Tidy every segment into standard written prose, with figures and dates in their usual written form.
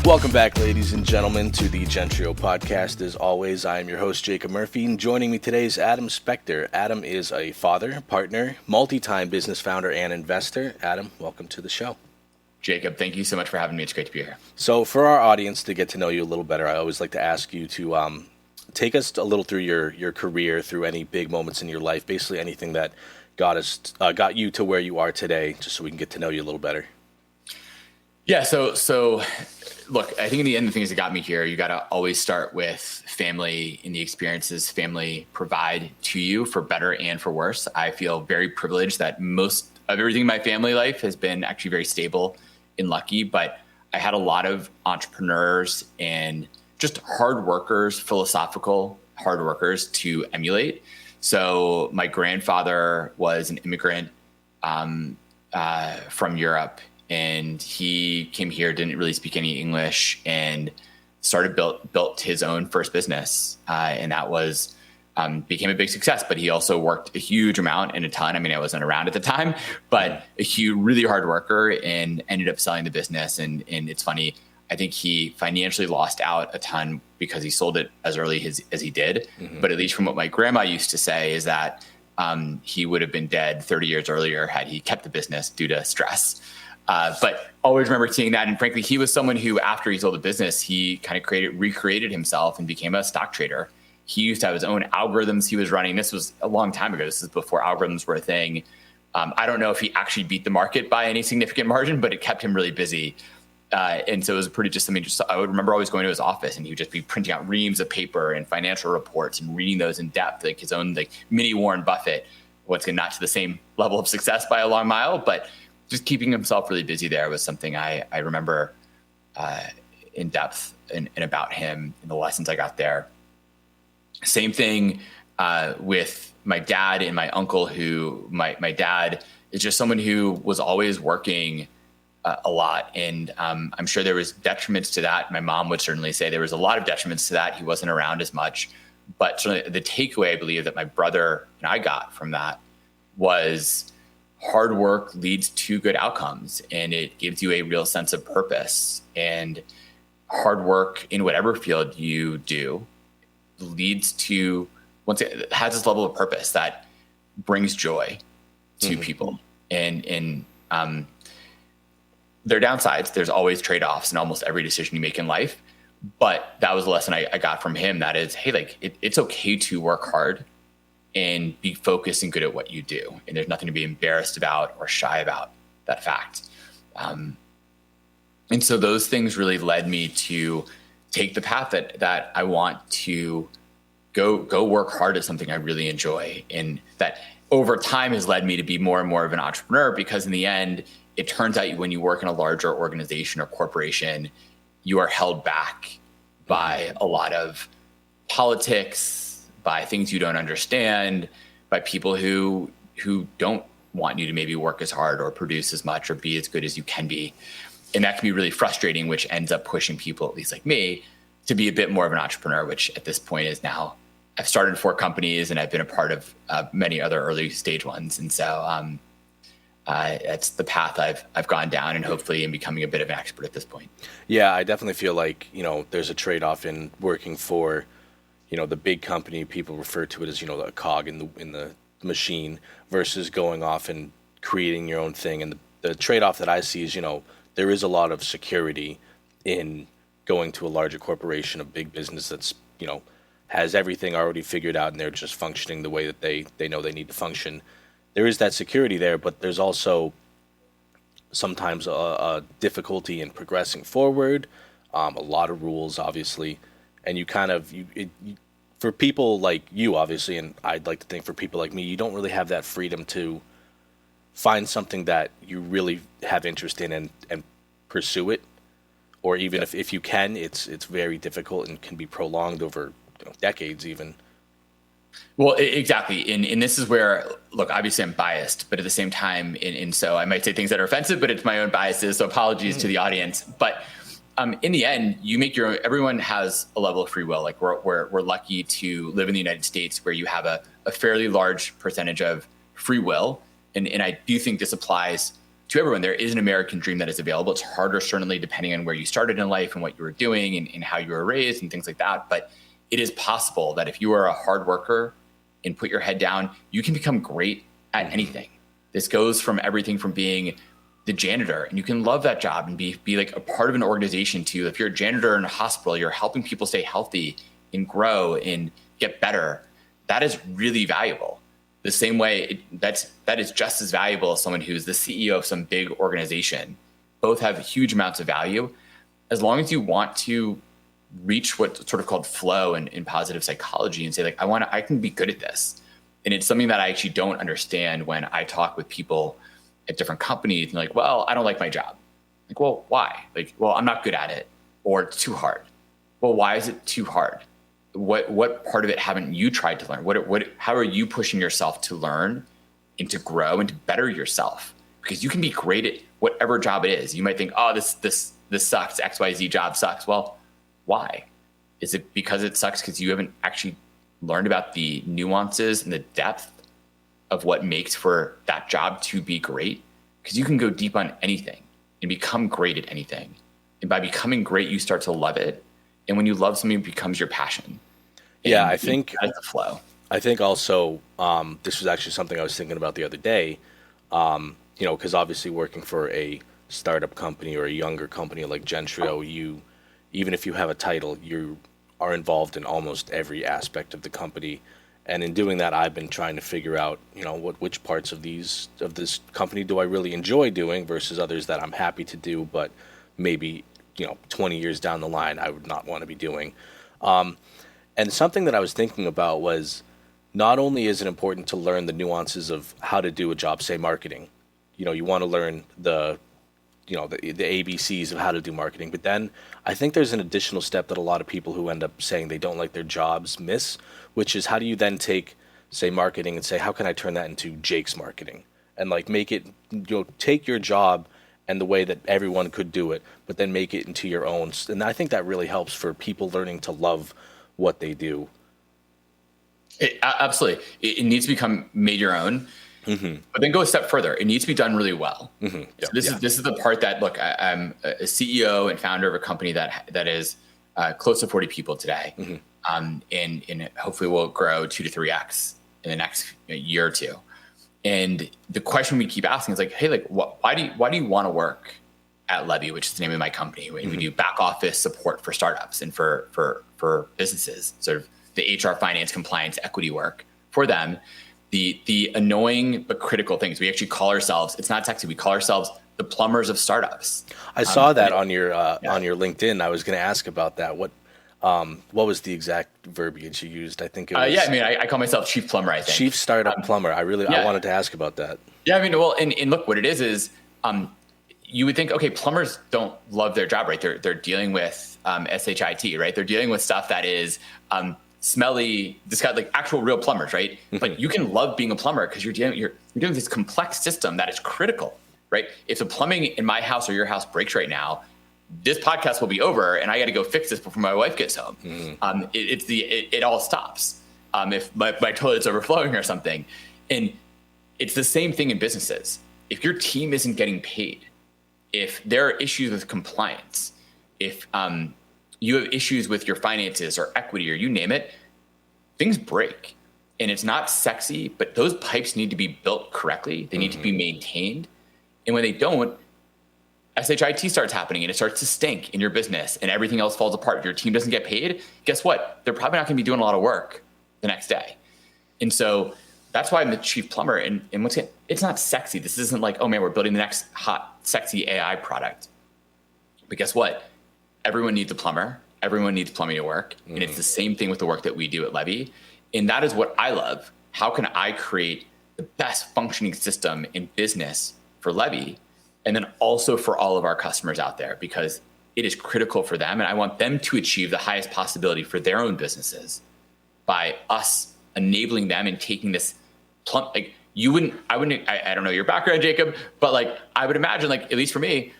Welcome back, ladies and gentlemen, to the Gentrio podcast. As always, I am your host, Jacob Murphy, and joining me today is Adam Spector. Adam is a father, partner, multi-time business founder, and investor. Adam, welcome to the show. Jacob, thank you so much for having me. It's great to be here. So for our audience to get to know you a little better, I always like to ask you to take us a little through your career, through any big moments in your life, basically anything that got you to where you are today, just so we can get to know you a little better. Yeah, so look, I think in the end, the things that got me here, you got to always start with family and the experiences family provide to you for better and for worse. I feel very privileged that most of everything in my family life has been actually very stable and lucky, but I had a lot of entrepreneurs and just hard workers, philosophical hard workers to emulate. So my grandfather was an immigrant from Europe, and he came here, didn't really speak any English, and built his own first business. And that was, became a big success, but he also worked a huge amount and a ton. I mean, I wasn't around at the time, but a huge, really hard worker, and ended up selling the business. And it's funny, I think he financially lost out a ton because he sold it as early as he did. Mm-hmm. But at least from what my grandma used to say is that he would have been dead 30 years earlier had he kept the business due to stress. But always remember seeing that. And frankly, he was someone who, after he sold the business, he kind of recreated himself and became a stock trader. He used to have his own algorithms he was running. This was a long time ago. This is before algorithms were a thing. I don't know if he actually beat the market by any significant margin, but it kept him really busy. And so it was I would remember always going to his office, and he would just be printing out reams of paper and financial reports and reading those in depth, like his own mini Warren Buffett. Once again, not to the same level of success by a long mile, but just keeping himself really busy there was something I remember in depth and about him and the lessons I got there. Same thing with my dad and my uncle, who my dad is just someone who was always working a lot. And I'm sure there was detriments to that. My mom would certainly say there was a lot of detriments to that. He wasn't around as much. But certainly the takeaway I believe that my brother and I got from that was hard work leads to good outcomes, and it gives you a real sense of purpose. And hard work in whatever field you do leads to, once it has this level of purpose that brings joy to mm-hmm. people. And there are downsides. There's always trade-offs in almost every decision you make in life. But that was a lesson I got from him. That is, hey, it's okay to work hard and be focused and good at what you do. And there's nothing to be embarrassed about or shy about that fact. And so those things really led me to take the path that I want to go work hard at something I really enjoy. And that over time has led me to be more and more of an entrepreneur, because in the end, it turns out when you work in a larger organization or corporation, you are held back by a lot of politics, by things you don't understand, by people who don't want you to maybe work as hard or produce as much or be as good as you can be. And that can be really frustrating, which ends up pushing people, at least like me, to be a bit more of an entrepreneur, which at this point is now, I've started 4 companies and I've been a part of many other early stage ones. And so that's the path I've gone down, and hopefully am becoming a bit of an expert at this point. Yeah, I definitely feel like, there's a trade-off in working for the big company. People refer to it as, a cog in the machine, versus going off and creating your own thing. And the trade-off that I see is, there is a lot of security in going to a larger corporation, a big business that's, has everything already figured out, and they're just functioning the way that they know they need to function. There is that security there, but there's also sometimes a difficulty in progressing forward, a lot of rules, obviously. And for people like you, obviously, and I'd like to think for people like me, you don't really have that freedom to find something that you really have interest in and pursue it. Or even if you can, it's very difficult and can be prolonged over decades even. Well, exactly. And this is where, look, obviously I'm biased, but at the same time, and so I might say things that are offensive, but it's my own biases. So apologies to the audience. But in the end, you make your own. Everyone has a level of free will. Like we're lucky to live in the United States, where you have a fairly large percentage of free will. And I do think this applies to everyone, there is an American dream that is available. It's harder, certainly, depending on where you started in life and what you were doing and how you were raised and things like that. But it is possible that if you are a hard worker and put your head down, you can become great at anything. This goes from everything from being the janitor, and you can love that job and be like a part of an organization too. If you're a janitor in a hospital, you're helping people stay healthy and grow and get better. That is really valuable. The same way that is just as valuable as someone who's the CEO of some big organization. Both have huge amounts of value. As long as you want to reach what's sort of called flow in positive psychology and say like, I can be good at this. And it's something that I actually don't understand when I talk with people at different companies and like, well, I don't like my job. Like, well, why? Like, well, I'm not good at it, or it's too hard. Well, why is it too hard? What part of it haven't you tried to learn? How are you pushing yourself to learn and to grow and to better yourself? Because you can be great at whatever job it is. You might think, oh, this sucks. XYZ job sucks. Well, why? Is it because it sucks because you haven't actually learned about the nuances and the depth of what makes for that job to be great? Because you can go deep on anything and become great at anything. And by becoming great, you start to love it. And when you love something, it becomes your passion. Yeah, I think that's the flow. I think also this was actually something I was thinking about the other day. Because obviously working for a startup company or a younger company like Gentrio, even if you have a title, you are involved in almost every aspect of the company. And in doing that, I've been trying to figure out, which parts of this company do I really enjoy doing versus others that I'm happy to do, but maybe 20 years down the line, I would not want to be doing. And something that I was thinking about was not only is it important to learn the nuances of how to do a job, say marketing, you want to learn the ABCs of how to do marketing, but then I think there's an additional step that a lot of people who end up saying they don't like their jobs miss, which is how do you then take, say, marketing and say, how can I turn that into Jake's marketing? And like make it, take your job and the way that everyone could do it, but then make it into your own. And I think that really helps for people learning to love what they do. Absolutely. It needs to become made your own, but then go a step further. It needs to be done really well. So this is the part that, look, I'm a CEO and founder of a company that is close to 40 people today. And hopefully we'll grow 2 to 3x in the next year or two. And the question we keep asking is like, hey, like, why do you want to work at Levy, which is the name of my company? We do back office support for startups and for businesses, sort of the HR, finance, compliance, equity work for them. The annoying but critical things. We actually call ourselves, it's not sexy, we call ourselves the plumbers of startups. I saw that on your LinkedIn. I was going to ask about that. What was the exact verbiage you used? I think it was... I call myself chief plumber, I think. Chief startup plumber. I wanted to ask about that. Yeah, well, and look, what it is you would think, okay, plumbers don't love their job, right? They're dealing with SHIT, right? They're dealing with stuff that is smelly, like actual real plumbers, right? But you can love being a plumber because you're doing this complex system that is critical, right? If the plumbing in my house or your house breaks right now, this podcast will be over and I got to go fix this before my wife gets home. It all stops if my toilet's overflowing or something. And it's the same thing in businesses. If your team isn't getting paid, if there are issues with compliance, if you have issues with your finances or equity or you name it, things break. And it's not sexy, but those pipes need to be built correctly. They need to be maintained. And when they don't, SHIT starts happening and it starts to stink in your business and everything else falls apart. If your team doesn't get paid, guess what? They're probably not going to be doing a lot of work the next day. And so that's why I'm the chief plumber. And once again, it's not sexy. This isn't like, oh man, we're building the next hot, sexy AI product. But guess what? Everyone needs a plumber. Everyone needs plumbing to work. And it's the same thing with the work that we do at Levy. And that is what I love. How can I create the best functioning system in business for Levy? And then also for all of our customers out there, because it is critical for them. And I want them to achieve the highest possibility for their own businesses by us enabling them and taking this I don't know your background, Jacob, but like, I would imagine, like, at least for me,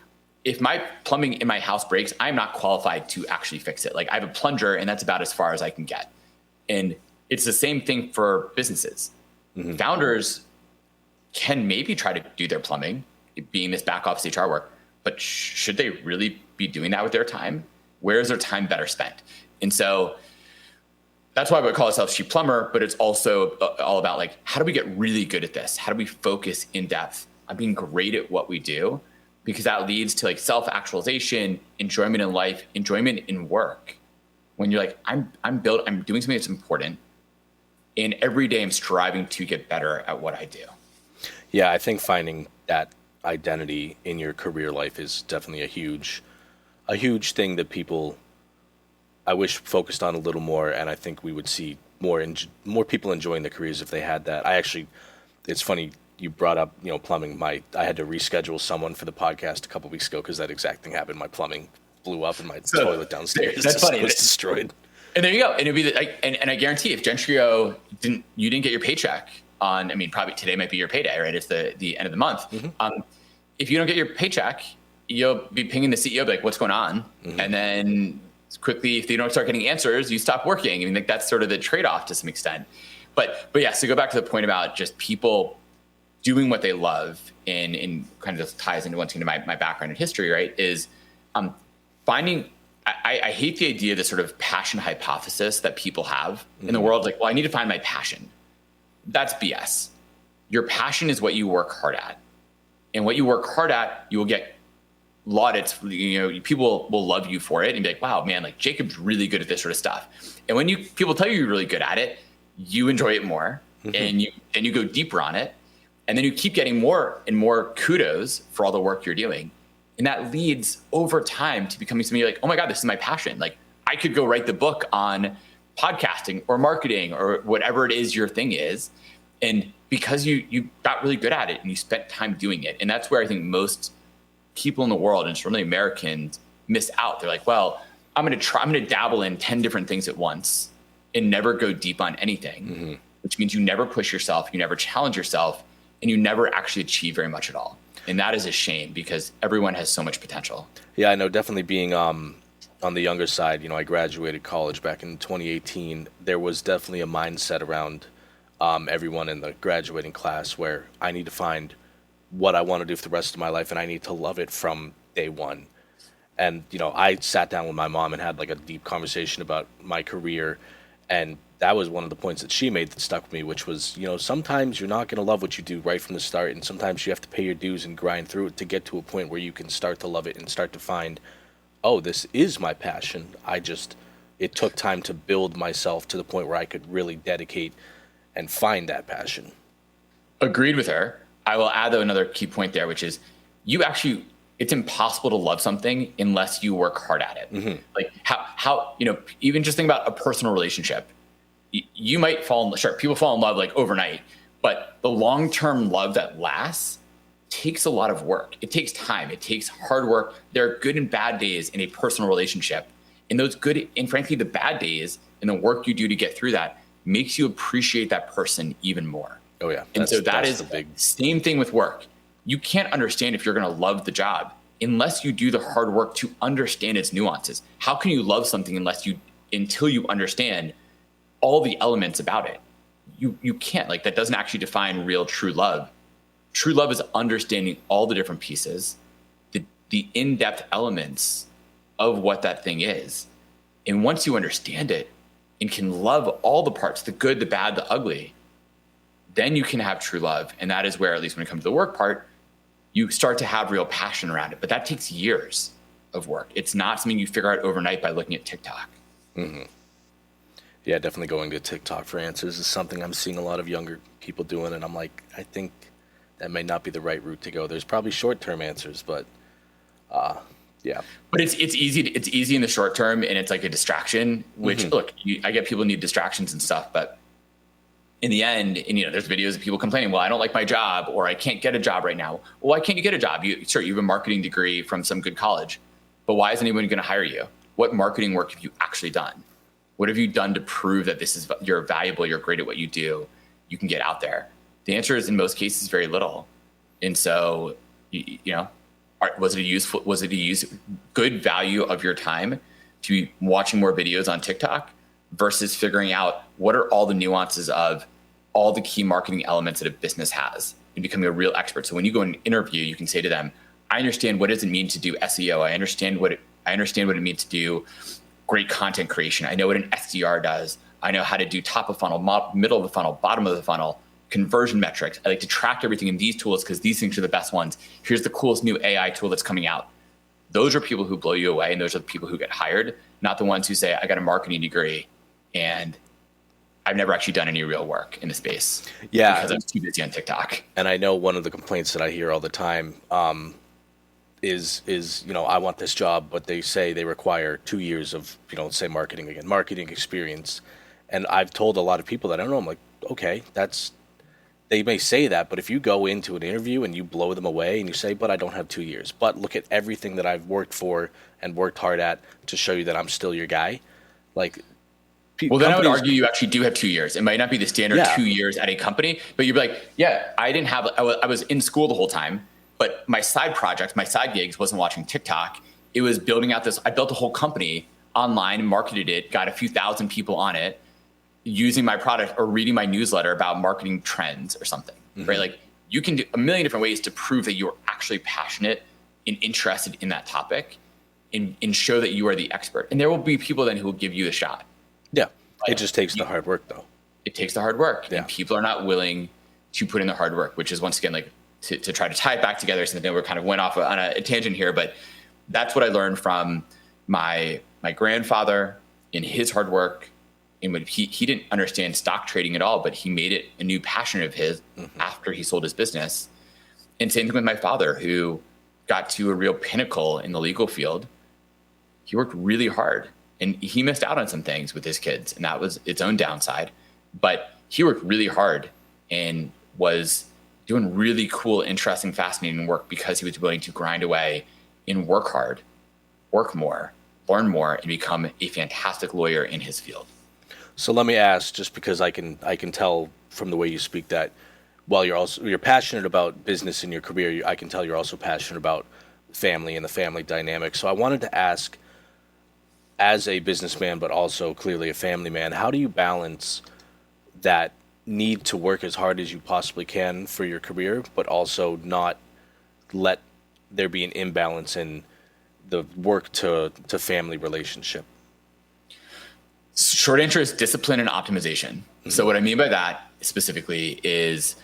if my plumbing in my house breaks, I'm not qualified to actually fix it. Like, I have a plunger and that's about as far as I can get. And it's the same thing for businesses. Founders can maybe try to do their plumbing, being this back office HR work. But should they really be doing that with their time? Where is their time better spent? And so that's why we call ourselves Chief Plumber, but it's also all about like, how do we get really good at this? How do we focus in depth on being great at what we do? Because that leads to like self-actualization, enjoyment in life, enjoyment in work. When you're like, I'm doing something that's important, and every day I'm striving to get better at what I do. Yeah, I think finding that identity in your career life is definitely a huge thing that people, I wish, focused on a little more, and I think we would see more people enjoying their careers if they had that. It's funny you brought up, plumbing. I had to reschedule someone for the podcast a couple weeks ago because that exact thing happened. My plumbing blew up and my toilet downstairs that's funny. was destroyed. And there you go. And it'd be and I guarantee if Gentrio you didn't get your paycheck on, probably today might be your payday, right? It's the end of the month. Mm-hmm. If you don't get your paycheck, you'll be pinging the CEO, be like, what's going on? Mm-hmm. And then quickly, if you don't start getting answers, you stop working. Like that's sort of the trade-off to some extent. But yeah, so go back to the point about just people doing what they love and kind of just ties into once again to my background and history, right? Is finding, I hate the idea of this sort of passion hypothesis that people have in the world. Like, well, I need to find my passion. That's BS. Your passion is what you work hard at. And what you work hard at, you will get laudits. People will love you for it and be like, wow, man, like Jacob's really good at this sort of stuff. And when people tell you you're really good at it, you enjoy it more and you go deeper on it. And then you keep getting more and more kudos for all the work you're doing. And that leads over time to becoming something you're like, oh my God, this is my passion. Like I could go write the book on podcasting or marketing or whatever it is your thing is. And because you got really good at it and you spent time doing it. And that's where I think most people in the world, and certainly Americans, miss out. They're like, well, I'm going to dabble in 10 different things at once and never go deep on anything, which means you never push yourself, you never challenge yourself, and you never actually achieve very much at all. And that is a shame because everyone has so much potential. Yeah, I know. Definitely being on the younger side, I graduated college back in 2018. There was definitely a mindset around everyone in the graduating class where I need to find what I want to do for the rest of my life and I need to love it from day one. And, I sat down with my mom and had like a deep conversation about my career. And that was one of the points that she made that stuck with me, which was, sometimes you're not going to love what you do right from the start. And sometimes you have to pay your dues and grind through it to get to a point where you can start to love it and start to find, oh, this is my passion. It took time to build myself to the point where I could really dedicate and find that passion. Agreed with her. I will add though another key point there, which is it's impossible to love something unless you work hard at it. Mm-hmm. Like how even just think about a personal relationship. You might people fall in love like overnight, but the long-term love that lasts takes a lot of work. It takes time. It takes hard work. There are good and bad days in a personal relationship. And those good and frankly, the bad days and the work you do to get through that makes you appreciate that person even more. Oh yeah. And so that is the same thing with work. You can't understand if you're going to love the job unless you do the hard work to understand its nuances. How can you love something until you understand all the elements about it? You can't. Like that doesn't actually define real true love. True love is understanding all the different pieces, the in-depth elements of what that thing is. And once you understand it and can love all the parts, the good, the bad, the ugly, then you can have true love. And that is where, at least when it comes to the work part, you start to have real passion around it. But that takes years of work. It's not something you figure out overnight by looking at TikTok. Mm-hmm. Yeah, definitely going to TikTok for answers is something I'm seeing a lot of younger people doing. And I'm like, I think that may not be the right route to go. There's probably short-term answers, but yeah. But it's easy in the short term, and it's like a distraction, which, look, I get people need distractions and stuff, but in the end, and there's videos of people complaining, well, I don't like my job, or I can't get a job right now. Well, why can't you get a job? You have a marketing degree from some good college, but why isn't anyone going to hire you? What marketing work have you actually done? What have you done to prove that you're valuable, you're great at what you do, you can get out there? The answer is in most cases very little. And so, was it a good value of your time to be watching more videos on TikTok versus figuring out what are all the nuances of all the key marketing elements that a business has? and becoming a real expert. So when you go and interview, you can say to them, I understand what does it mean to do SEO. I understand what it means to do great content creation. I know what an SDR does. I know how to do top of funnel, middle of the funnel, bottom of the funnel, conversion metrics. I like to track everything in these tools because these things are the best ones. Here's the coolest new AI tool that's coming out. Those are people who blow you away, and those are the people who get hired, not the ones who say, I got a marketing degree and I've never actually done any real work in the space. Yeah. Because I'm too busy on TikTok. And I know one of the complaints that I hear all the time is I want this job, but they say they require 2 years of, say marketing experience. And I've told a lot of people that I don't know, I'm like, okay, they may say that, but if you go into an interview and you blow them away and you say, but I don't have 2 years, but look at everything that I've worked for and worked hard at to show you that I'm still your guy. Well, then I would argue you actually do have 2 years. It might not be the standard 2 years at a company, but you'd be like, yeah, I was in school the whole time, but my side project, my side gigs wasn't watching TikTok. It was building out I built a whole company online, marketed it, got a few thousand people on it, using my product or reading my newsletter about marketing trends or something, right? Like you can do a million different ways to prove that you're actually passionate and interested in that topic and show that you are the expert. And there will be people then who will give you the shot. Yeah. It just takes the hard work though. It takes the hard work. Yeah. And people are not willing to put in the hard work, which is once again, like to try to tie it back together. So then we kind of went off on a tangent here, but that's what I learned from my grandfather in his hard work. And when he didn't understand stock trading at all, but he made it a new passion of his after he sold his business. And same thing with my father, who got to a real pinnacle in the legal field. He worked really hard. And he missed out on some things with his kids, and that was its own downside. But he worked really hard and was doing really cool, interesting, fascinating work because he was willing to grind away and work hard, work more, learn more, and become a fantastic lawyer in his field. So let me ask, just because I can tell from the way you speak that while you're passionate about business in your career, I can tell you're also passionate about family and the family dynamic. So I wanted to ask, as a businessman, but also clearly a family man, how do you balance that need to work as hard as you possibly can for your career, but also not let there be an imbalance in the work to family relationship? Short answer is discipline and optimization. So what I mean by that specifically is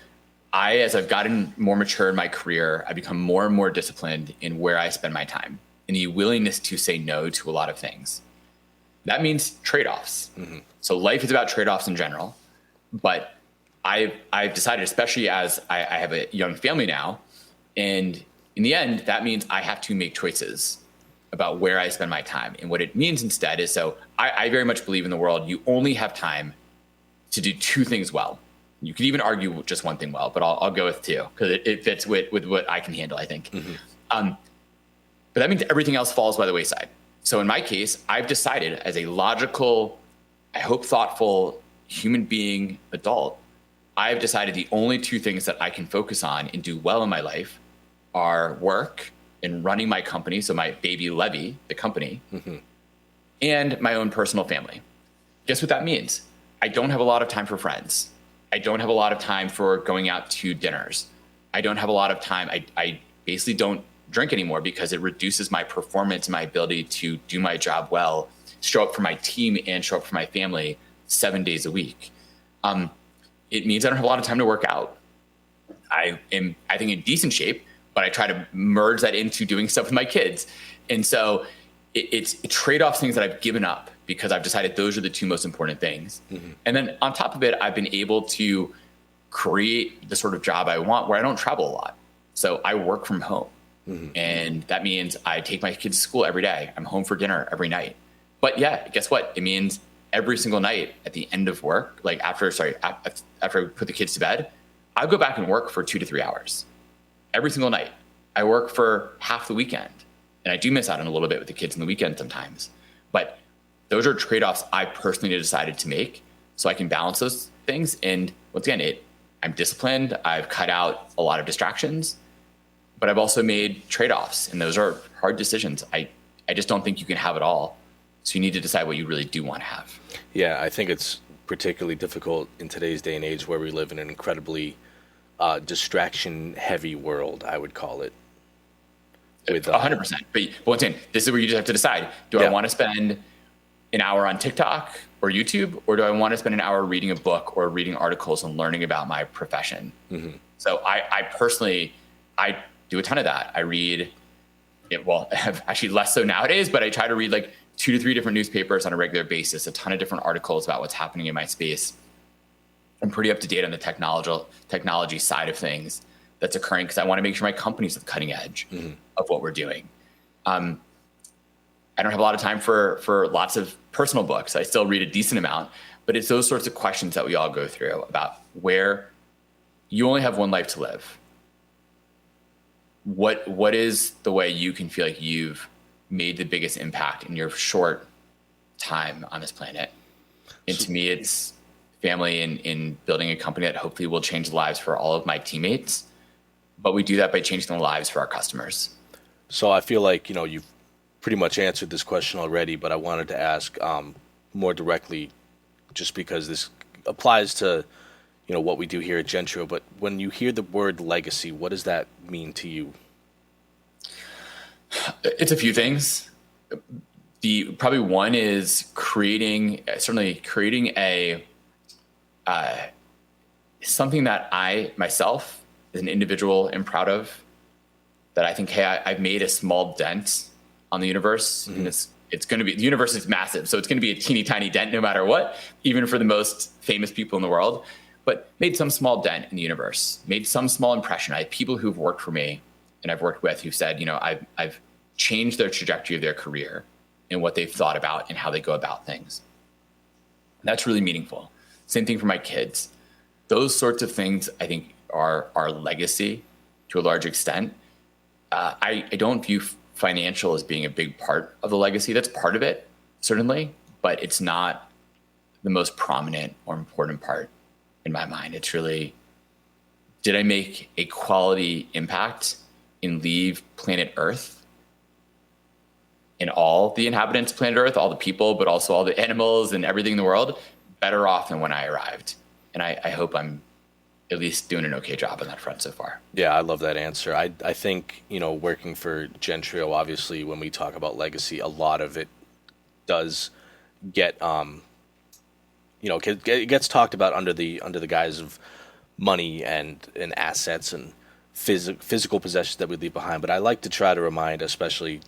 as I've gotten more mature in my career, I become more and more disciplined in where I spend my time and the willingness to say no to a lot of things. That means trade-offs. So life is about trade-offs in general, but I've decided, especially as I have a young family now, and in the end, that means I have to make choices about where I spend my time. And what it means instead is, I very much believe in the world, you only have time to do two things well. You could even argue just one thing well, but I'll go with two because it fits with what I can handle, I think. But that means everything else falls by the wayside. So in my case, I've decided as a logical, I hope thoughtful human being adult, I've decided the only two things that I can focus on and do well in my life are work and running my company. So my baby Levy, the company, and my own personal family. Guess what that means? I don't have a lot of time for friends. I don't have a lot of time for going out to dinners. I don't have a lot of time. I basically don't drink anymore because it reduces my performance and my ability to do my job well, show up for my team and show up for my family 7 days a week. It means I don't have a lot of time to work out. I am, I think, in decent shape, but I try to merge that into doing stuff with my kids. And so it's trade-offs, things that I've given up because I've decided those are the two most important things. And then on top of it, I've been able to create the sort of job I want where I don't travel a lot. So I work from home. And that means I take my kids to school every day. I'm home for dinner every night. But yeah, guess what? It means every single night at the end of work, like after I put the kids to bed, I'll go back and work for 2 to 3 hours. Every single night. I work for half the weekend. And I do miss out on a little bit with the kids in the weekend sometimes. But those are trade-offs I personally decided to make so I can balance those things. And once again, I'm disciplined. I've cut out a lot of distractions. But I've also made trade-offs, and those are hard decisions. I just don't think you can have it all. So you need to decide what you really do want to have. Yeah, I think it's particularly difficult in today's day and age where we live in an incredibly distraction heavy world, I would call it. With 100%. But once again, this is where you just have to decide: do I want to spend an hour on TikTok or YouTube, or do I want to spend an hour reading a book or reading articles and learning about my profession? Mm-hmm. So I personally, I do a ton of that. I read it, well, actually less so nowadays, but I try to read like 2 to 3 different newspapers on a regular basis, a ton of different articles about what's happening in my space. I'm pretty up to date on the technology side of things that's occurring, because I want to make sure my company's at the cutting edge of what we're doing. I don't have a lot of time for lots of personal books. I still read a decent amount, but it's those sorts of questions that we all go through about where you only have one life to live. What is the way you can feel like you've made the biggest impact in your short time on this planet? And to me, it's family and in building a company that hopefully will change the lives for all of my teammates. But we do that by changing the lives for our customers. So I feel like, you've pretty much answered this question already, but I wanted to ask more directly, just because this applies to, what we do here at Gentrio. But when you hear the word legacy, what does that mean to you? It's a few things. Probably one is creating a something that I myself as an individual am proud of, that I think, hey, I've made a small dent on the universe. Mm-hmm. And it's going to be, the universe is massive, so it's going to be a teeny tiny dent no matter what, even for the most famous people in the world, but made some small dent in the universe, made some small impression. I have people who've worked for me and I've worked with who said, I've changed their trajectory of their career and what they've thought about and how they go about things. That's really meaningful. Same thing for my kids. Those sorts of things, I think, are our legacy to a large extent. I don't view financial as being a big part of the legacy. That's part of it, certainly, but it's not the most prominent or important part in my mind. It's really, did I make a quality impact and leave planet Earth and all the inhabitants of planet Earth, all the people, but also all the animals and everything in the world, better off than when I arrived? And I hope I'm at least doing an okay job on that front so far. Yeah, I love that answer. I think, working for Gentrio, obviously, when we talk about legacy, a lot of it does get, it gets talked about under the guise of money and assets and physical possessions that we leave behind. But I like to try to remind, especially,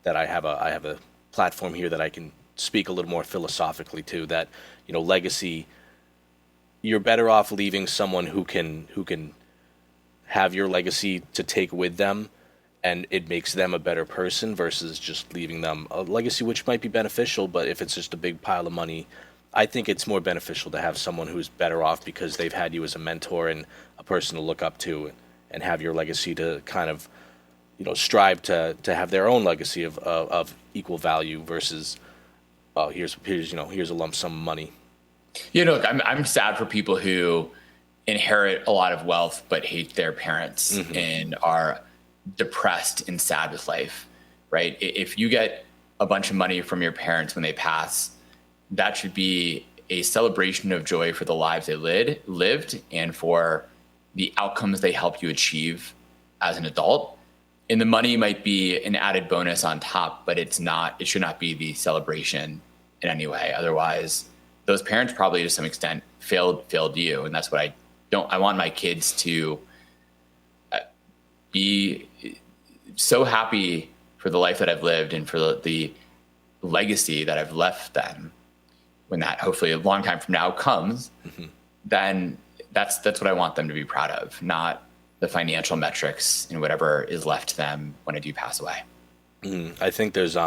that I have a platform here that I can speak a little more philosophically to, that, legacy, you're better off leaving someone who can have your legacy to take with them, and it makes them a better person, versus just leaving them a legacy which might be beneficial, but if it's just a big pile of money, I think it's more beneficial to have someone who's better off because they've had you as a mentor and a person to look up to, and have your legacy to kind of, strive to have their own legacy of equal value, versus, here's a lump sum of money. Look, I'm sad for people who inherit a lot of wealth but hate their parents, mm-hmm. and are depressed and sad with life, right? If you get a bunch of money from your parents when they pass, that should be a celebration of joy for the lives they lived and for the outcomes they helped you achieve as an adult. And the money might be an added bonus on top, but it should not be the celebration in any way. Otherwise, those parents probably to some extent failed you. And that's what I want my kids to be so happy for the life that I've lived and for the legacy that I've left them. When that hopefully a long time from now comes, mm-hmm. then that's what I want them to be proud of, not the financial metrics and whatever is left to them when I do pass away. Mm-hmm. I think there's,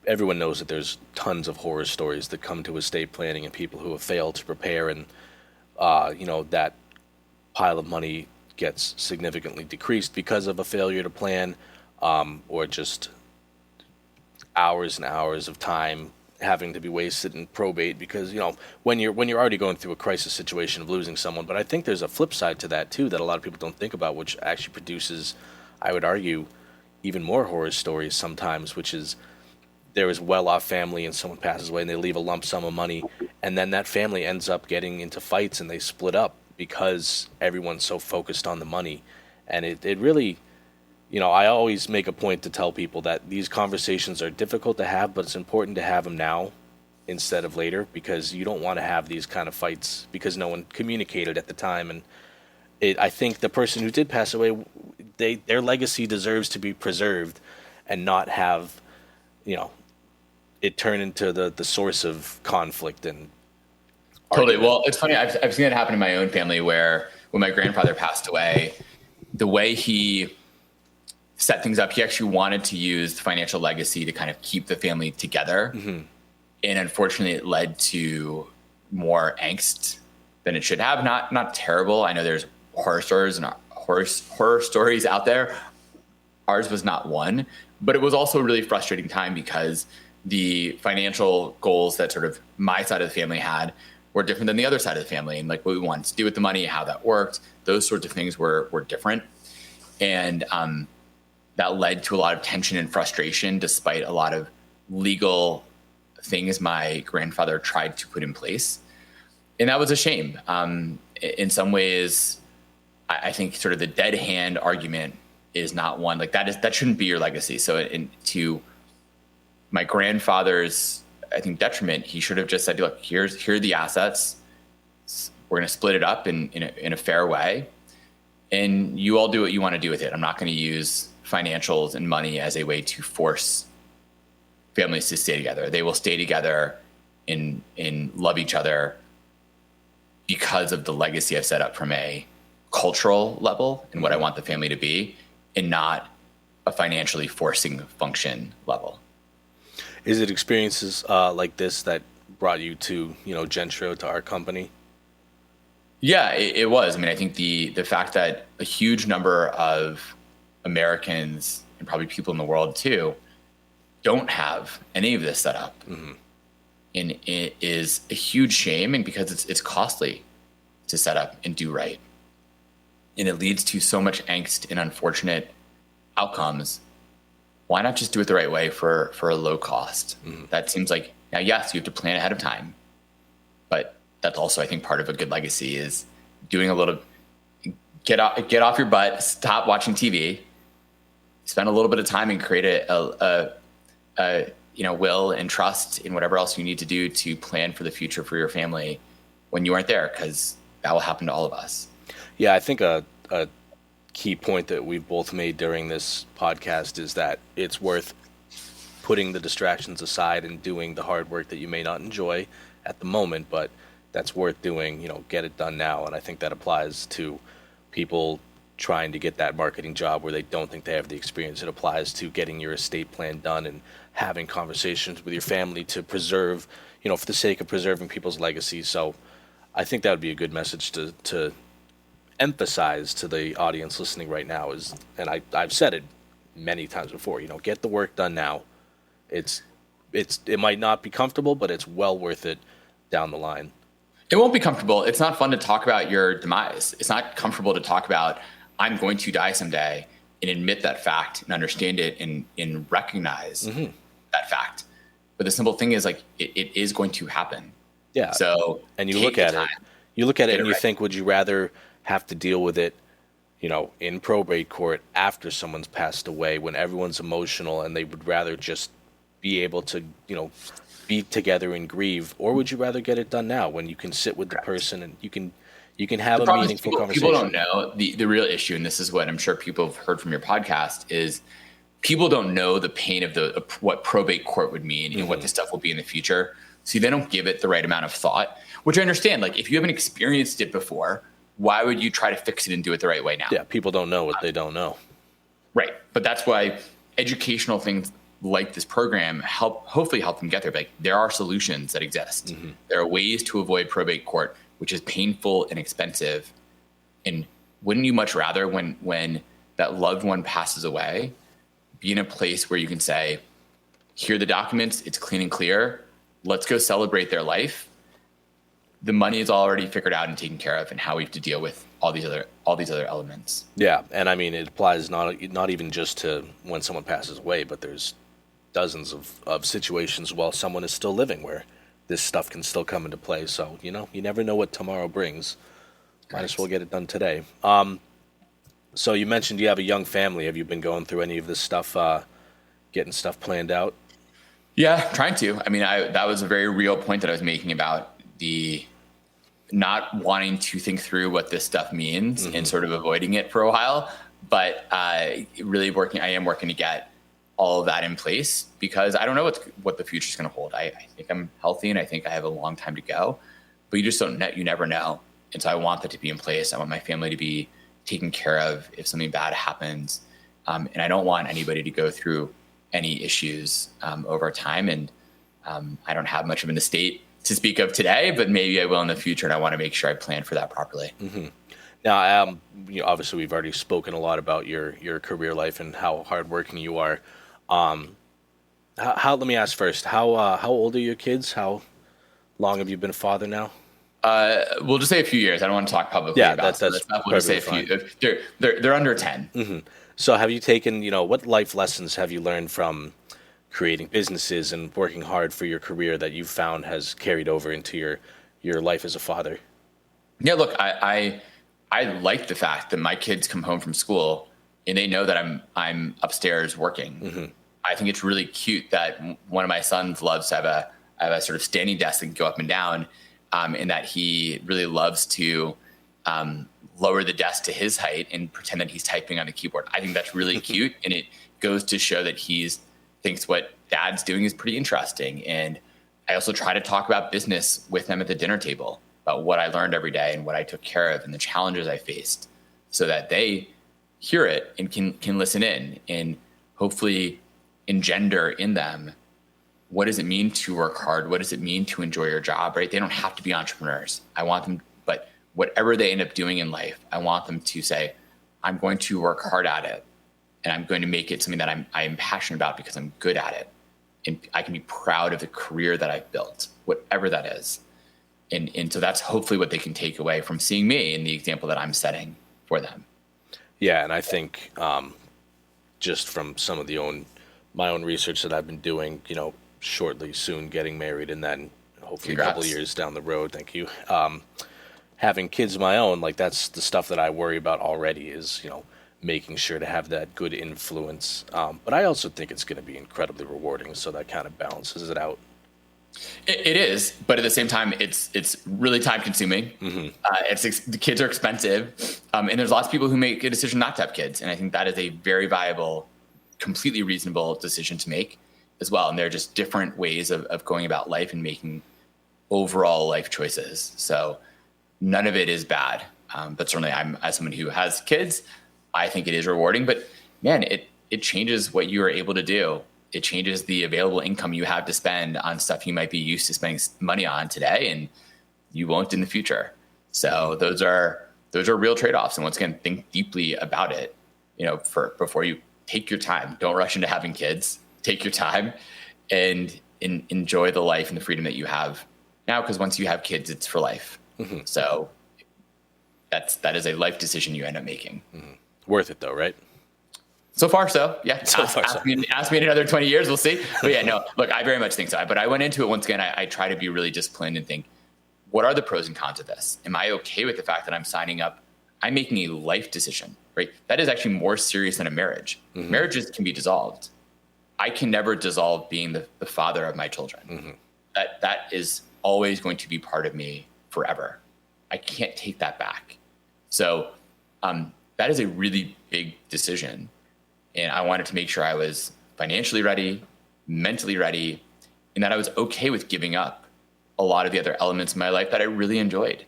everyone knows that there's tons of horror stories that come to estate planning and people who have failed to prepare, and, that pile of money gets significantly decreased because of a failure to plan, or just hours and hours of time having to be wasted in probate because, when you're already going through a crisis situation of losing someone. But I think there's a flip side to that too, that a lot of people don't think about, which actually produces, I would argue, even more horror stories sometimes, which is there is well-off family and someone passes away and they leave a lump sum of money, and then that family ends up getting into fights and they split up because everyone's so focused on the money. And it really, I always make a point to tell people that these conversations are difficult to have, but it's important to have them now instead of later, because you don't want to have these kind of fights because no one communicated at the time. And I think the person who did pass away, their legacy deserves to be preserved and not have, it turn into the source of conflict and totally. argument. Well, it's funny. I've seen it happen in my own family where when my grandfather passed away, the way he set things up, he actually wanted to use the financial legacy to kind of keep the family together. Mm-hmm. And unfortunately, it led to more angst than it should have. Not terrible. I know there's horror stories out there. Ours was not one, but it was also a really frustrating time because the financial goals that sort of my side of the family had were different than the other side of the family. And like what we wanted to do with the money, how that worked, those sorts of things were different. And that led to a lot of tension and frustration, despite a lot of legal things my grandfather tried to put in place. And that was a shame. In some ways, I think sort of the dead hand argument is not one like that shouldn't be your legacy. So to my grandfather's, I think, detriment, he should have just said, look, here are the assets. We're going to split it up in a fair way. And you all do what you want to do with it. I'm not going to use financials and money as a way to force families to stay together. They will stay together and love each other because of the legacy I've set up from a cultural level and what I want the family to be, and not a financially forcing function level. Is it experiences like this that brought you to, Gentro, to our company? Yeah, it was. I mean, I think the fact that a huge number of Americans and probably people in the world too don't have any of this set up, mm-hmm. and it is a huge shame, and because it's costly to set up and do right, and it leads to so much angst and unfortunate outcomes. Why not just do it the right way for a low cost? Mm-hmm. That seems like, now, yes, you have to plan ahead of time, but that's also, I think, part of a good legacy is doing a little, get off your butt, stop watching TV, spend a little bit of time and create a will and trust in whatever else you need to do to plan for the future for your family when you aren't there, because that will happen to all of us. Yeah, I think a key point that we've both made during this podcast is that it's worth putting the distractions aside and doing the hard work that you may not enjoy at the moment, but that's worth doing, get it done now. And I think that applies to people trying to get that marketing job where they don't think they have the experience. It applies to getting your estate plan done and having conversations with your family to preserve, for the sake of preserving people's legacies. So I think that would be a good message to emphasize to the audience listening right now is, and I've said it many times before, get the work done now. It might not be comfortable, but it's well worth it down the line. It won't be comfortable. It's not fun to talk about your demise. It's not comfortable to talk about, I'm going to die someday, and admit that fact and understand it and recognize mm-hmm. that fact. But the simple thing is, like, it is going to happen. Yeah. So, and you look at it and you think, would you rather have to deal with it, in probate court after someone's passed away, when everyone's emotional and they would rather just be able to, be together and grieve, or would you rather get it done now when you can sit with the person and you can have a meaningful conversation? People don't know the real issue, and this is what I'm sure people have heard from your podcast, is people don't know the pain of what probate court would mean mm-hmm. and what this stuff will be in the future. So they don't give it the right amount of thought, which I understand. Like, if you haven't experienced it before, why would you try to fix it and do it the right way now? Yeah, people don't know what they don't know. Right. But that's why educational things like this program hopefully help them get there. But like, there are solutions that exist. Mm-hmm. There are ways to avoid probate court, which is painful and expensive. And wouldn't you much rather, when that loved one passes away, be in a place where you can say, here are the documents, it's clean and clear, let's go celebrate their life. The money is already figured out and taken care of, and how we have to deal with all these other elements. Yeah, and I mean, it applies not even just to when someone passes away, but there's dozens of situations while someone is still living where this stuff can still come into play. So, you never know what tomorrow brings. Might as well get it done today. So you mentioned you have a young family. Have you been going through any of this stuff, getting stuff planned out? Yeah, trying to. I mean, that was a very real point that I was making about the not wanting to think through what this stuff means and sort of avoiding it for a while. But really I am working to get all of that in place because I don't know what the future is going to hold. I think I'm healthy and I think I have a long time to go, but you just don't know, you never know. And so I want that to be in place. I want my family to be taken care of if something bad happens. And I don't want anybody to go through any issues over time. And I don't have much of an estate to speak of today, but maybe I will in the future. And I want to make sure I plan for that properly. Now, obviously we've already spoken a lot about your career life and how hardworking you are. Let me ask first, how old are your kids? How long have you been a father now? We'll just say a few years. I don't want to talk publicly about it. We'll just say a few. They're under 10. So have you taken, what life lessons have you learned from creating businesses and working hard for your career that you've found has carried over into your life as a father? Yeah, look, I like the fact that my kids come home from school and they know that I'm upstairs working. I think it's really cute that one of my sons loves to have a sort of standing desk that can go up and down, and that he really loves to lower the desk to his height and pretend that he's typing on a keyboard. I think that's really cute, and it goes to show that he thinks what dad's doing is pretty interesting. And I also try to talk about business with them at the dinner table, about what I learned every day and what I took care of and the challenges I faced, so that they hear it and can listen in and hopefully engender in them what does it mean to work hard? What does it mean to enjoy your job, right? They don't have to be entrepreneurs. I want them, but whatever they end up doing in life, I want them to say, I'm going to work hard at it and I'm going to make it something that I'm passionate about because I'm good at it. And I can be proud of the career that I've built, whatever that is. And so that's hopefully what they can take away from seeing me and the example that I'm setting for them. Yeah, and I think just from some of my own research that I've been doing, shortly soon getting married and then hopefully Congrats. a couple of years down the road, thank you, having kids of my own, like that's the stuff that I worry about already is, making sure to have that good influence. But I also think it's going to be incredibly rewarding, so that kind of balances it out. It is, but at the same time, it's really time consuming. The kids are expensive, and there's lots of people who make a decision not to have kids, and I think that is a very viable, completely reasonable decision to make as well. And there are just different ways of going about life and making overall life choices. So none of it is bad, but certainly I'm, as someone who has kids, I think it is rewarding. But man, it changes what you are able to do. It changes the available income you have to spend on stuff you might be used to spending money on today, and you won't in the future. So those are real trade-offs. And once again, think deeply about it, before you take your time. Don't rush into having kids. Take your time and enjoy the life and the freedom that you have now, because once you have kids, it's for life. So that is a life decision you end up making. Worth it though, right? So far, so yeah. Ask me in another 20 years, we'll see. But yeah, no, look, I very much think so. But I went into it once again. I try to be really disciplined and think, what are the pros and cons of this? Am I okay with the fact that I'm signing up? I'm making a life decision, right? That is actually more serious than a marriage. Marriages can be dissolved. I can never dissolve being the father of my children. That is always going to be part of me forever. I can't take that back. So that is a really big decision. And I wanted to make sure I was financially ready, mentally ready, and that I was okay with giving up a lot of the other elements of my life that I really enjoyed.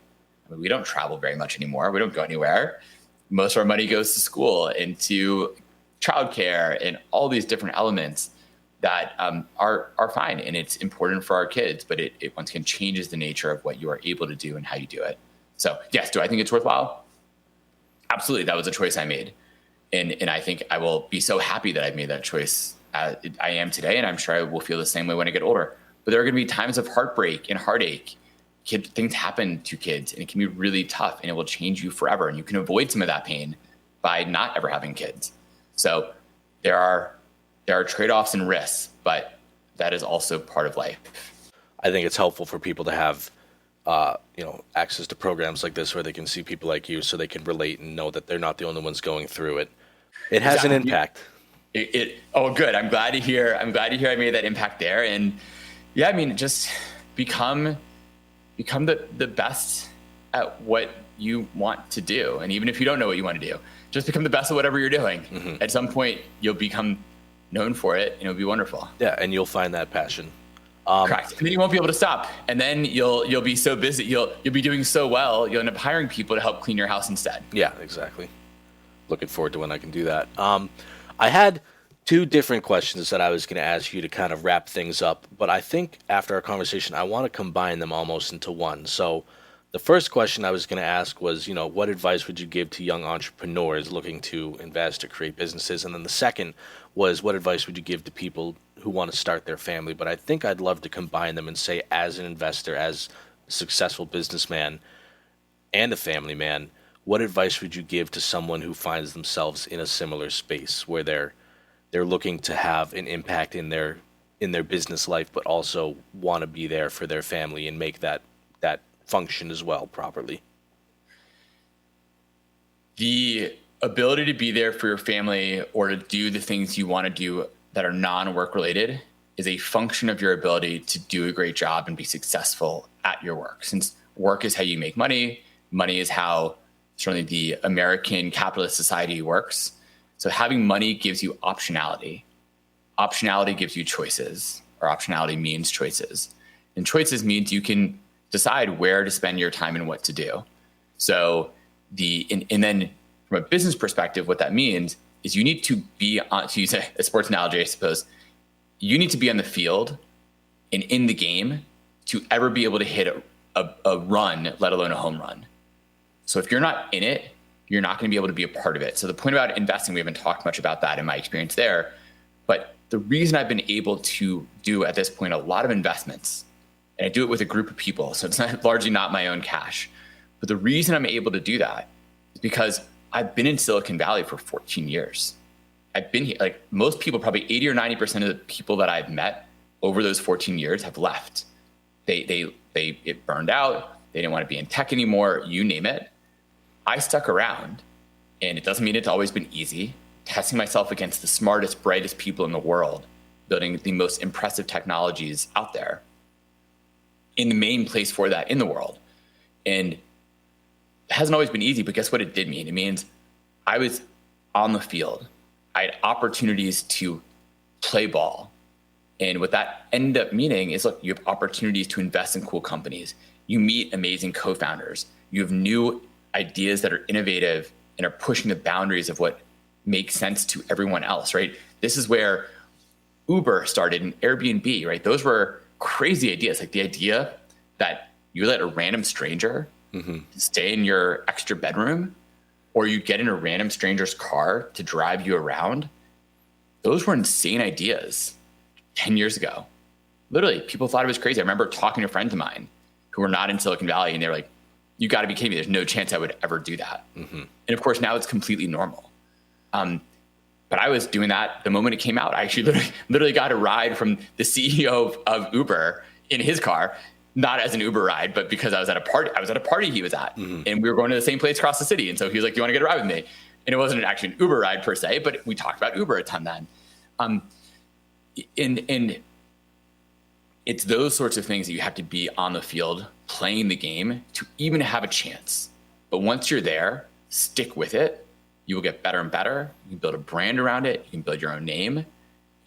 I mean, we don't travel very much anymore. We don't go anywhere. Most of our money goes to school and to childcare and all these different elements that are fine. And it's important for our kids, but it once again changes the nature of what you are able to do and how you do it. So yes, do I think it's worthwhile? Absolutely. That was a choice I made. And I think I will be so happy that I've made that choice. I am today, and I'm sure I will feel the same way when I get older. But there are going to be times of heartbreak and heartache. Things happen to kids, and it can be really tough, and it will change you forever. And you can avoid some of that pain by not ever having kids. So there are trade-offs and risks, but that is also part of life. I think it's helpful for people to have access to programs like this where they can see people like you so they can relate and know that they're not the only ones going through it. It has an impact. Oh, good. I'm glad to hear I made that impact there. And yeah, I mean, just become the best at what you want to do. And even if you don't know what you want to do, just become the best at whatever you're doing. Mm-hmm. At some point, you'll become known for it, and it'll be wonderful. Yeah, and you'll find that passion. Correct. And then you won't be able to stop. And then you'll be so busy. You'll be doing so well. You'll end up hiring people to help clean your house instead. Yeah, exactly. Looking forward to when I can do that. I had two different questions that I was going to ask you to kind of wrap things up, but I think after our conversation, I want to combine them almost into one. So the first question I was going to ask was, what advice would you give to young entrepreneurs looking to invest or create businesses? And then the second was, what advice would you give to people who want to start their family? But I think I'd love to combine them and say, as an investor, as a successful businessman and a family man, what advice would you give to someone who finds themselves in a similar space where they're looking to have an impact in their business life, but also want to be there for their family and make that function as well properly? The ability to be there for your family or to do the things you want to do that are non-work related is a function of your ability to do a great job and be successful at your work. Since work is how you make money, money is how certainly the American capitalist society works. So having money gives you optionality. Optionality gives you choices, or optionality means choices. And choices means you can decide where to spend your time and what to do. So and then from a business perspective, what that means is you need to be on, to use a sports analogy, I suppose, you need to be on the field and in the game to ever be able to hit a run, let alone a home run. So if you're not in it, you're not going to be able to be a part of it. So the point about investing, we haven't talked much about that in my experience there, but the reason I've been able to do at this point a lot of investments, and I do it with a group of people, so it's largely not my own cash, but the reason I'm able to do that is because I've been in Silicon Valley for 14 years. I've been here, like most people, probably 80 or 90% of the people that I've met over those 14 years have left. It burned out. They didn't want to be in tech anymore, you name it. I stuck around, and it doesn't mean it's always been easy, testing myself against the smartest, brightest people in the world, building the most impressive technologies out there in the main place for that in the world. And it hasn't always been easy, but guess what it did mean? It means I was on the field. I had opportunities to play ball. And what that ended up meaning is, look, you have opportunities to invest in cool companies. You meet amazing co-founders. You have new ideas that are innovative and are pushing the boundaries of what makes sense to everyone else, right? This is where Uber started and Airbnb, right? Those were crazy ideas. Like the idea that you let a random stranger stay in your extra bedroom, or you get in a random stranger's car to drive you around. Those were insane ideas 10 years ago. Literally, people thought it was crazy. I remember talking to friends of mine who were not in Silicon Valley, and they were like, you got to be kidding me. There's no chance I would ever do that. And of course, now it's completely normal. But I was doing that the moment it came out. I actually literally got a ride from the CEO of Uber in his car, not as an Uber ride, but because I was at a party. I was at a party he was at, and we were going to the same place across the city. And so he was like, "Do you want to get a ride with me?" And it wasn't actually an Uber ride per se, but we talked about Uber a ton then. And it's those sorts of things that you have to be on the field playing the game to even have a chance. But once you're there, stick with it. You will get better and better. You can build a brand around it. You can build your own name,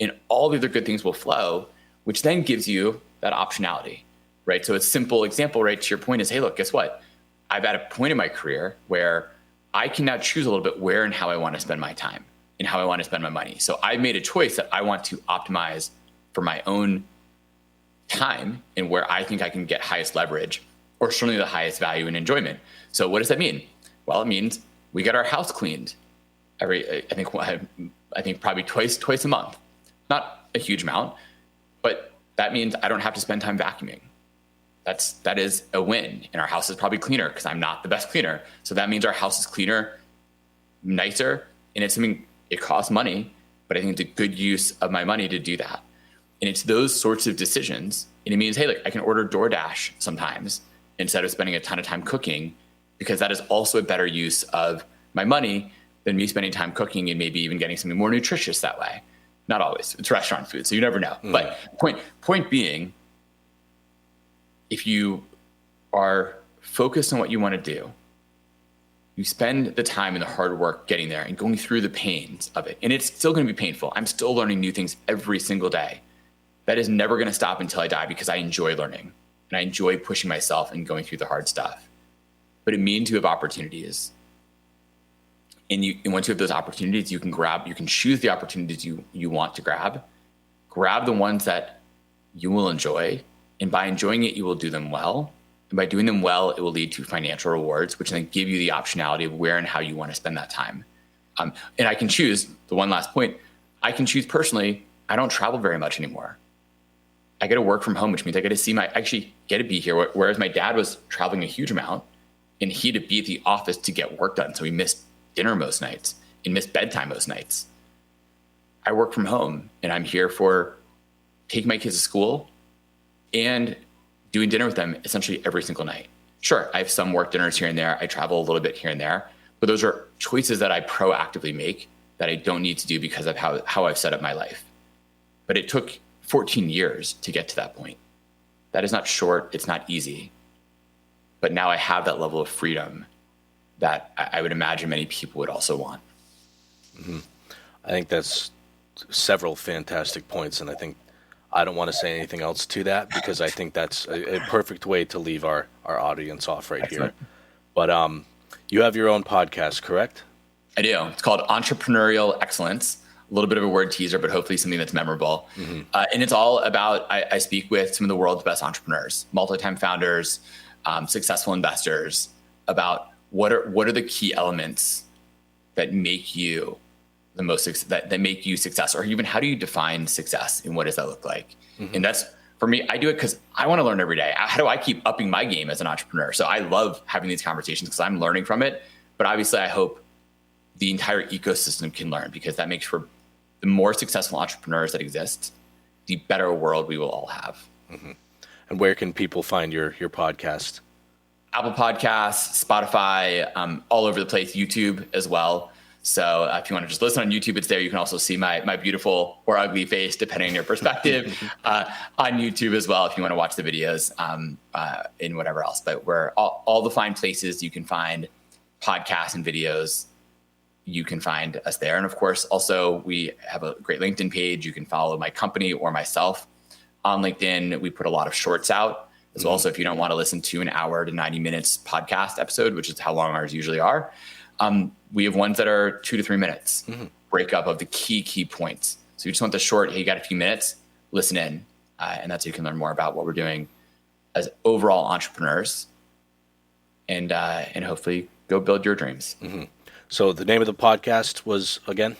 and all the other good things will flow, which then gives you that optionality, right? So a simple example, right, to your point is, hey, look, guess what? I'm at a point in my career where I can now choose a little bit where and how I want to spend my time and how I want to spend my money. So I made a choice that I want to optimize for my own time and where I think I can get highest leverage, or certainly the highest value and enjoyment. So what does that mean? Well, it means we get our house cleaned I think probably twice a month. Not a huge amount, but that means I don't have to spend time vacuuming. That is a win. And our house is probably cleaner because I'm not the best cleaner. So that means our house is cleaner, nicer, and it's something, it costs money, but I think it's a good use of my money to do that. And it's those sorts of decisions. And it means, hey, look, I can order DoorDash sometimes instead of spending a ton of time cooking, because that is also a better use of my money than me spending time cooking and maybe even getting something more nutritious that way. Not always. It's restaurant food, so you never know. But point being, if you are focused on what you want to do, you spend the time and the hard work getting there and going through the pains of it. And it's still going to be painful. I'm still learning new things every single day. That is never going to stop until I die, because I enjoy learning and I enjoy pushing myself and going through the hard stuff. But it means you have opportunities. And once you have those opportunities, you can choose the opportunities you want to grab the ones that you will enjoy. And by enjoying it, you will do them well. And by doing them well, it will lead to financial rewards, which then give you the optionality of where and how you want to spend that time. And I can choose, the one last point, I can choose personally, I don't travel very much anymore. I get to work from home, which means I actually get to be here. Whereas my dad was traveling a huge amount and he had to be at the office to get work done. So he missed dinner most nights and missed bedtime most nights. I work from home and I'm here for taking my kids to school and doing dinner with them essentially every single night. Sure, I have some work dinners here and there. I travel a little bit here and there, but those are choices that I proactively make that I don't need to do because of how I've set up my life. But it took 14 years to get to that point. That is not short. It's not easy. But now I have that level of freedom that I would imagine many people would also want. Mm-hmm. I think that's several fantastic points. And I think I don't want to say anything else to that, because I think that's a perfect way to leave our audience off right Excellent. Here. But you have your own podcast, correct? I do. It's called Entrepreneurial Excellence. A little bit of a word teaser, but hopefully something that's memorable. Mm-hmm. And it's all about, I speak with some of the world's best entrepreneurs, multi-time founders, successful investors, about what are the key elements that make you the most that make you success, or even how do you define success and what does that look like? Mm-hmm. And that's, for me, I do it because I want to learn every day. How do I keep upping my game as an entrepreneur? So I love having these conversations because I'm learning from it. But obviously I hope the entire ecosystem can learn, because that makes for the more successful entrepreneurs that exist, the better world we will all have. Mm-hmm. And where can people find your podcast? Apple Podcasts, Spotify, all over the place, YouTube as well. So if you want to just listen on YouTube, it's there. You can also see my beautiful or ugly face, depending on your perspective, on YouTube as well, if you want to watch the videos and whatever else. But we're all the fine places you can find podcasts and videos, you can find us there. And of course, also we have a great LinkedIn page. You can follow my company or myself on LinkedIn. We put a lot of shorts out as well. So if you don't want to listen to an hour to 90 minutes podcast episode, which is how long ours usually are, we have ones that are 2 to 3 minutes, breakup of the key points. So you just want the short, hey, you got a few minutes, listen in. And that's how you can learn more about what we're doing as overall entrepreneurs, and hopefully go build your dreams. Mm-hmm. So the name of the podcast was, again?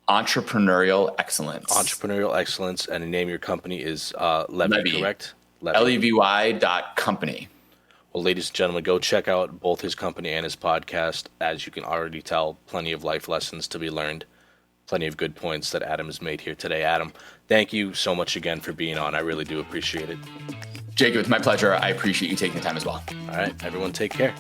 Entrepreneurial Excellence. Entrepreneurial Excellence, and the name of your company is Levy, correct? Levy.company. Well, ladies and gentlemen, go check out both his company and his podcast. As you can already tell, plenty of life lessons to be learned, plenty of good points that Adam has made here today. Adam, thank you so much again for being on. I really do appreciate it. Jacob, it's my pleasure. I appreciate you taking the time as well. All right, everyone, take care.